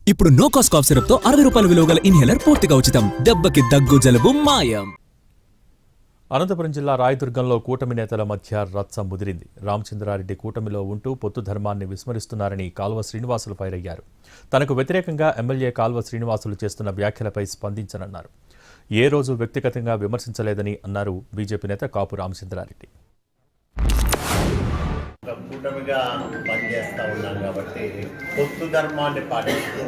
ఇప్పుడు no cost cough syrup తో 60 రూపాయల విలువ గల ఇన్హేలర్ పూర్తిగా ఉచితం. దెబ్బకి దగ్గు జలుబు మాయం. అనంతపురం జిల్లా రాయదుర్గంలో కూటమి నేతల మధ్య రచ్చ ముదిరింది. రామచంద్రారెడ్డి కూటమిలో ఉంటూ పొత్తు ధర్మాన్ని విస్మరిస్తున్నారని కాల్వ శ్రీనివాసులు ఫైర్ అయ్యారు. తనకు వ్యతిరేకంగా ఎమ్మెల్యే కాల్వ శ్రీనివాసులు చేస్తున్న వ్యాఖ్యలపై స్పందించనన్నారు. ఏ రోజు వ్యక్తిగతంగా విమర్శించలేదని అన్నారు బీజేపీ నేత కాపు రామచంద్రారెడ్డి. కూటమిగా పనిచేస్తూ ఉన్నాను కాబట్టి పొత్తు ధర్మాన్ని పాటిస్తూ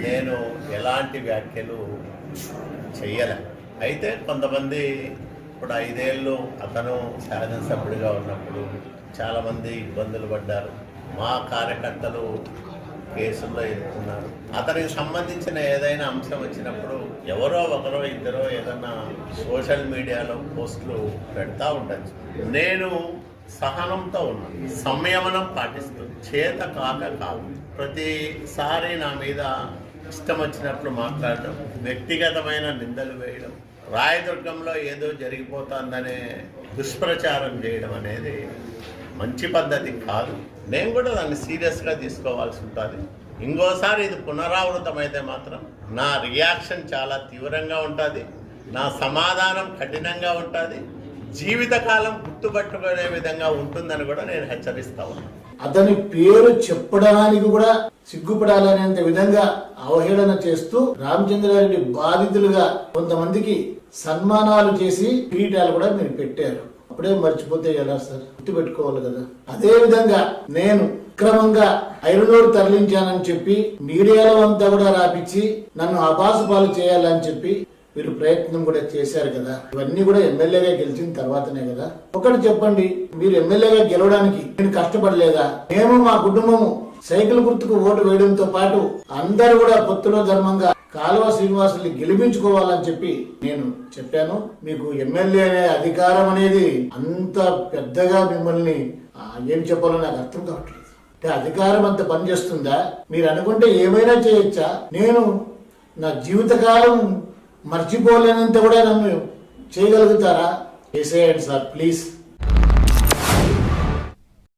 నేను ఎలాంటి వ్యాఖ్యలు చెయ్యలే. అయితే కొంతమంది ఇప్పుడు 5 ఏళ్ళు అతను శాసనసభ్యుడిగా ఉన్నప్పుడు చాలామంది ఇబ్బందులు పడ్డారు. మా కార్యకర్తలు కేసుల్లో ఎదుర్కొన్నారు. అతనికి సంబంధించిన ఏదైనా అంశం వచ్చినప్పుడు ఎవరో ఒకరో ఇద్దరో ఏదన్నా సోషల్ మీడియాలో పోస్టులు పెడతా ఉండొచ్చు. నేను సహనంతో ఉన్నాను, సంయమనం పాటిస్తూ చేత కాదు. ప్రతిసారి నా మీద ఇష్టం వచ్చినట్లు మాట్లాడడం, వ్యక్తిగతమైన నిందలు వేయడం, రాయదుర్గంలో ఏదో జరిగిపోతుందనే దుష్ప్రచారం చేయడం అనేది మంచి పద్ధతి కాదు. నేను కూడా దాన్ని సీరియస్గా తీసుకోవాల్సి ఉంటుంది. ఇంకోసారి ఇది పునరావృతమైతే మాత్రం నా రియాక్షన్ చాలా తీవ్రంగా ఉంటుంది, నా సమాధానం కఠినంగా ఉంటుంది, జీవితకాలం గుర్తుపట్టుకునే విధంగా ఉంటుందని కూడా నేను హెచ్చరిస్తా ఉన్నాను. అతని పేరు చెప్పడానికి కూడా సిగ్గుపడాలనేంత విధంగా అవహేళన చేస్తూ రామచంద్రారెడ్డి బాధితులుగా కొంతమందికి సన్మానాలు చేసి కిరీటాలు కూడా మీరు పెట్టారు. అప్పుడే మర్చిపోతే ఎలా సార్? గుర్తుపెట్టుకోవాలి కదా. అదే విధంగా నేను క్రమంగా ఐరునూరు తరలించానని చెప్పి మీడియాలో అంతా కూడా రాపించి నన్ను అపాసుపాలు చేయాలని చెప్పి మీరు ప్రయత్నం కూడా చేశారు కదా. ఇవన్నీ కూడా ఎమ్మెల్యేగా గెలిచిన తర్వాతనే కదా. ఒకటి చెప్పండి, మీరు ఎమ్మెల్యేగా గెలవడానికి నేను కష్టపడలేదా? మేము మా కుటుంబము సైకిల్ గుర్తుకు ఓటు వేయడంతో పాటు అందరూ కూడా పొత్తులో ధర్మంగా కాల్వ శ్రీనివాసుల్ని గెలిపించుకోవాలని చెప్పి నేను చెప్పాను. మీకు ఎమ్మెల్యే అధికారం అనేది అంత పెద్దగా మిమ్మల్ని ఏం చెప్పాలో నాకు అర్థం కావట్లేదు. అంటే అధికారం అంత పనిచేస్తుందా? మీరు అనుకుంటే ఏమైనా చేయొచ్చా? నేను నా జీవితకాలం మర్చిపోలేనంత కూడా నన్ను చేయగలుగుతారా? చేసేయండి సార్ ప్లీజ్.